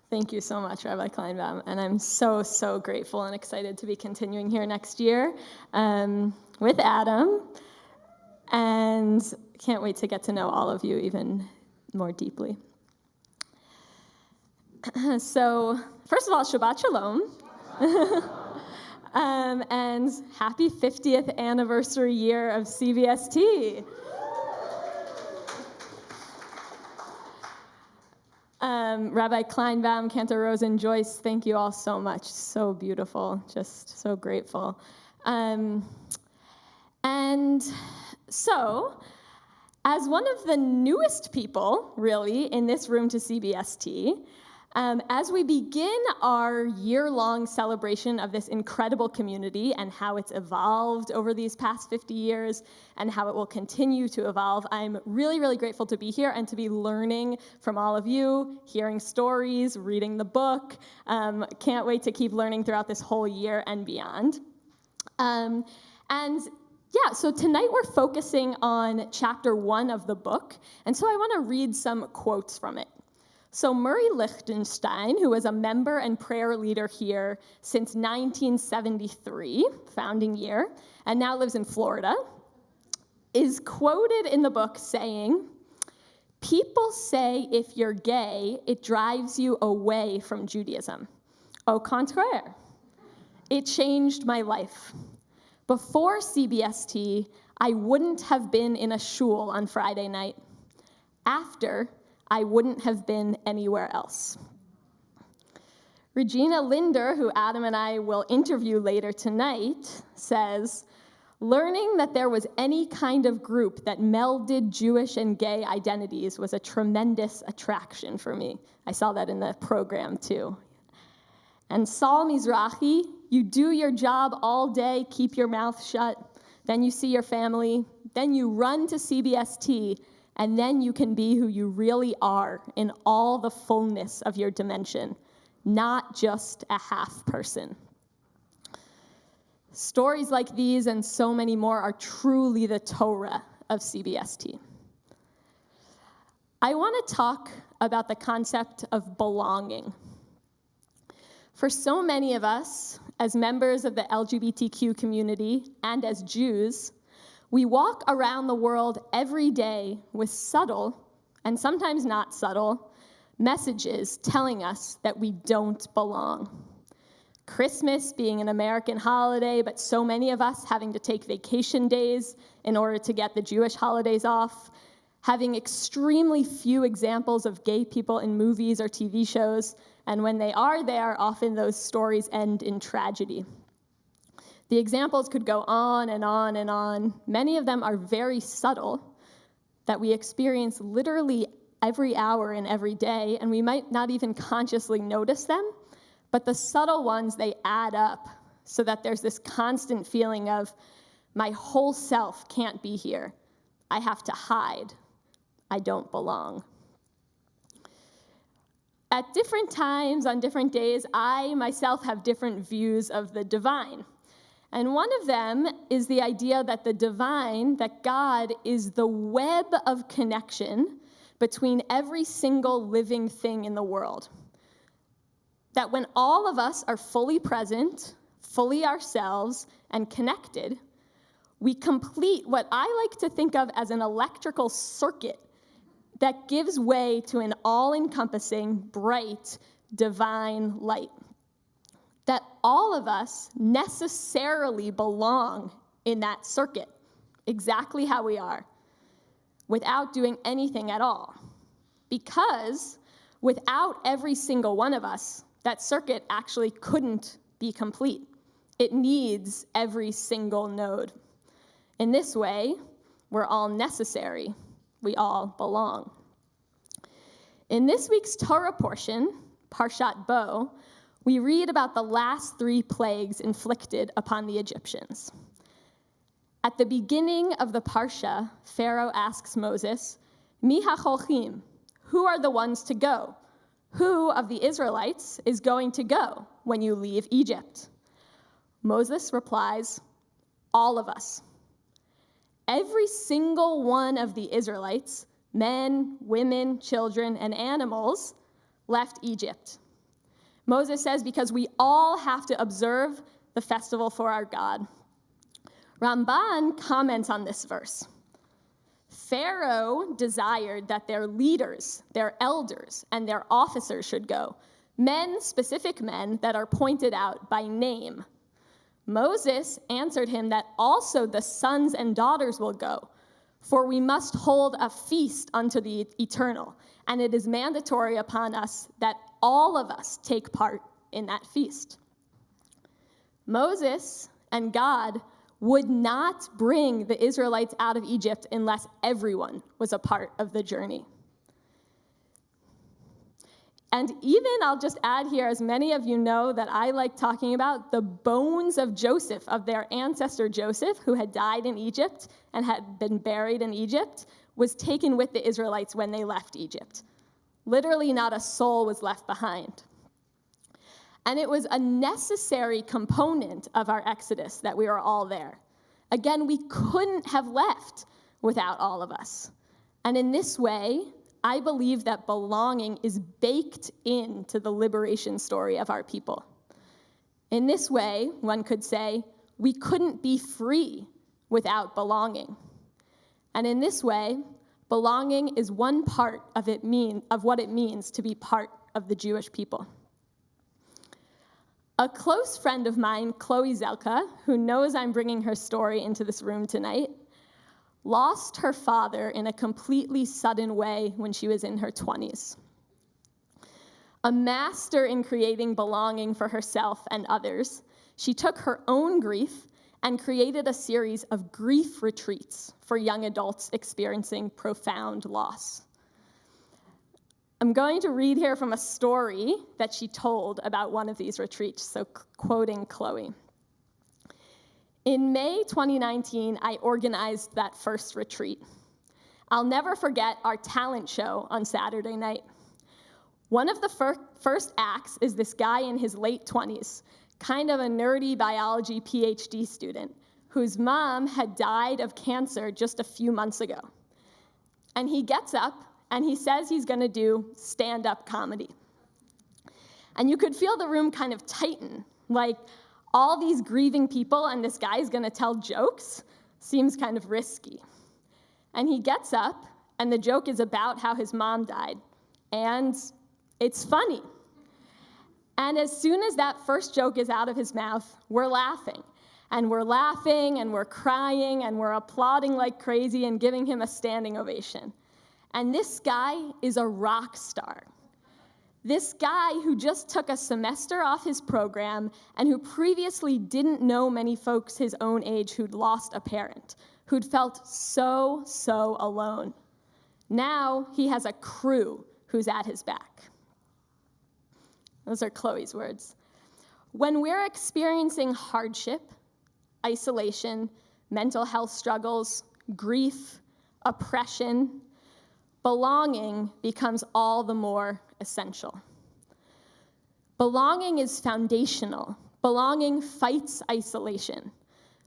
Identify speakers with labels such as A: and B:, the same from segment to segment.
A: Thank you so much, Rabbi Kleinbaum, and I'm so, so grateful and excited to be continuing here next year with Adam, and can't wait to get to know all of you even more deeply. So, first of all, Shabbat Shalom, and happy 50th anniversary year of CBST. Rabbi Kleinbaum, Cantor Rosen, Joyce, thank you all so much. So beautiful, just so grateful. And so, as one of the newest people, really, in this room to CBST, as we begin our year-long celebration of this incredible community and how it's evolved over these past 50 years and how it will continue to evolve, I'm really, really grateful to be here and to be learning from all of you, hearing stories, reading the book. Can't wait to keep learning throughout this whole year and beyond. So tonight we're focusing on chapter 1 of the book, and so I want to read some quotes from it. So Murray Lichtenstein, who was a member and prayer leader here since 1973, founding year, and now lives in Florida, is quoted in the book saying, "People say if you're gay, it drives you away from Judaism. Au contraire, it changed my life. Before CBST, I wouldn't have been in a shul on Friday night. After, I wouldn't have been anywhere else." Regina Linder, who Adam and I will interview later tonight, says, "Learning that there was any kind of group that melded Jewish and gay identities was a tremendous attraction for me." I saw that in the program, too. And Saul Mizrahi, "You do your job all day, keep your mouth shut, then you see your family, then you run to CBST, and then you can be who you really are in all the fullness of your dimension, not just a half person." Stories like these and so many more are truly the Torah of CBST. I want to talk about the concept of belonging. For so many of us, as members of the LGBTQ community and as Jews, we walk around the world every day with subtle, and sometimes not subtle, messages telling us that we don't belong. Christmas being an American holiday, but so many of us having to take vacation days in order to get the Jewish holidays off, having extremely few examples of gay people in movies or TV shows, and when they are there, often those stories end in tragedy. The examples could go on and on and on. Many of them are very subtle, that we experience literally every hour and every day, and we might not even consciously notice them, but the subtle ones, they add up so that there's this constant feeling of, my whole self can't be here. I have to hide. I don't belong. At different times, on different days, I myself have different views of the divine. And one of them is the idea that the divine, that God is the web of connection between every single living thing in the world. That when all of us are fully present, fully ourselves, and connected, we complete what I like to think of as an electrical circuit that gives way to an all-encompassing, bright, divine light. That all of us necessarily belong in that circuit, exactly how we are, without doing anything at all. Because without every single one of us, that circuit actually couldn't be complete. It needs every single node. In this way, we're all necessary. We all belong. In this week's Torah portion, Parshat Bo, we read about the last 3 plagues inflicted upon the Egyptians. At the beginning of the Parsha, Pharaoh asks Moses, "Mi hacholchim?" Who are the ones to go? Who of the Israelites is going to go when you leave Egypt? Moses replies, "All of us." Every single one of the Israelites, men, women, children, and animals, left Egypt? Moses says, because we all have to observe the festival for our God. Ramban comments on this verse. Pharaoh desired that their leaders, their elders, and their officers should go, men, specific men that are pointed out by name. Moses answered him that also the sons and daughters will go, for we must hold a feast unto the eternal, and it is mandatory upon us that all of us take part in that feast. Moses and God would not bring the Israelites out of Egypt unless everyone was a part of the journey. And even, I'll just add here, as many of you know that I like talking about, the bones of Joseph, of their ancestor Joseph, who had died in Egypt and had been buried in Egypt, was taken with the Israelites when they left Egypt. Literally not a soul was left behind. And it was a necessary component of our exodus that we were all there. Again, we couldn't have left without all of us. And in this way, I believe that belonging is baked into the liberation story of our people. In this way, one could say, we couldn't be free without belonging. And in this way, belonging is one part of what it means to be part of the Jewish people. A close friend of mine, Chloe Zelka, who knows I'm bringing her story into this room tonight, lost her father in a completely sudden way when she was in her 20s. A master in creating belonging for herself and others, she took her own grief and created a series of grief retreats for young adults experiencing profound loss. I'm going to read here from a story that she told about one of these retreats, so quoting Chloe. In May 2019, I organized that first retreat. I'll never forget our talent show on Saturday night. One of the first acts is this guy in his late 20s, kind of a nerdy biology PhD student, whose mom had died of cancer just a few months ago. And he gets up and he says he's going to do stand-up comedy. And you could feel the room kind of tighten, like all these grieving people and this guy's going to tell jokes seems kind of risky. And he gets up, and the joke is about how his mom died. And it's funny. And as soon as that first joke is out of his mouth, we're laughing. And we're laughing, and we're crying, and we're applauding like crazy and giving him a standing ovation. And this guy is a rock star. This guy who just took a semester off his program and who previously didn't know many folks his own age who'd lost a parent, who'd felt so alone. Now he has a crew who's at his back. Those are Chloe's words. When we're experiencing hardship, isolation, mental health struggles, grief, oppression, belonging becomes all the more essential. Belonging is foundational. Belonging fights isolation.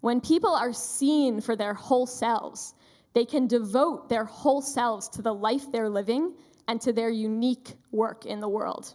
A: When people are seen for their whole selves, they can devote their whole selves to the life they're living and to their unique work in the world.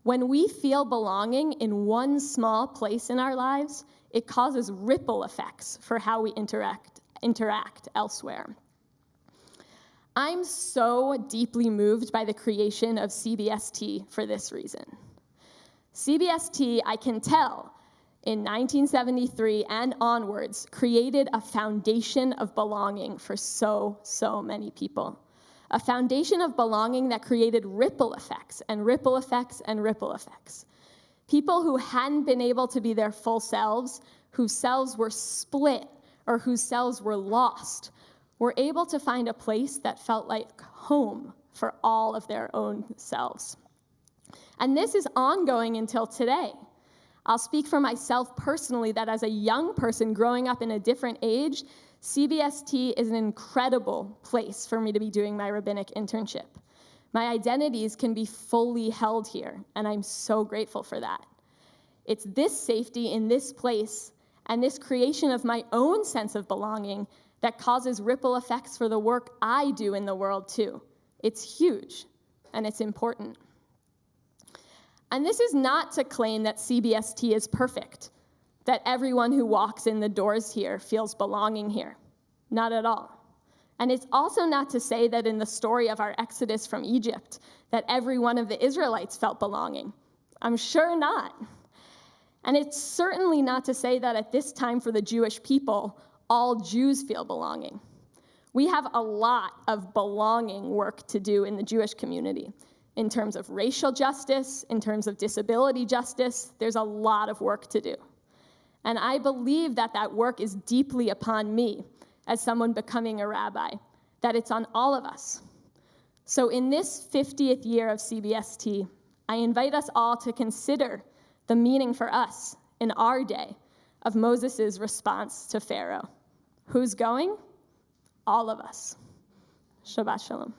A: When we feel belonging in one small place in our lives, it causes ripple effects for how we interact elsewhere. I'm so deeply moved by the creation of CBST for this reason. CBST, I can tell, in 1973 and onwards, created a foundation of belonging for so many people. A foundation of belonging that created ripple effects and ripple effects and ripple effects. People who hadn't been able to be their full selves, whose selves were split or whose selves were lost, were able to find a place that felt like home for all of their own selves. And this is ongoing until today. I'll speak for myself personally that as a young person growing up in a different age, CBST is an incredible place for me to be doing my rabbinic internship. My identities can be fully held here, and I'm so grateful for that. It's this safety in this place and this creation of my own sense of belonging that causes ripple effects for the work I do in the world, too. It's huge, and it's important. And this is not to claim that CBST is perfect, that everyone who walks in the doors here feels belonging here. Not at all. And it's also not to say that in the story of our exodus from Egypt, that every one of the Israelites felt belonging. I'm sure not. And it's certainly not to say that at this time for the Jewish people, all Jews feel belonging. We have a lot of belonging work to do in the Jewish community. In terms of racial justice, in terms of disability justice, there's a lot of work to do. And I believe that that work is deeply upon me as someone becoming a rabbi, that it's on all of us. So in this 50th year of CBST, I invite us all to consider the meaning for us in our day of Moses' response to Pharaoh. Who's going? All of us. Shabbat shalom.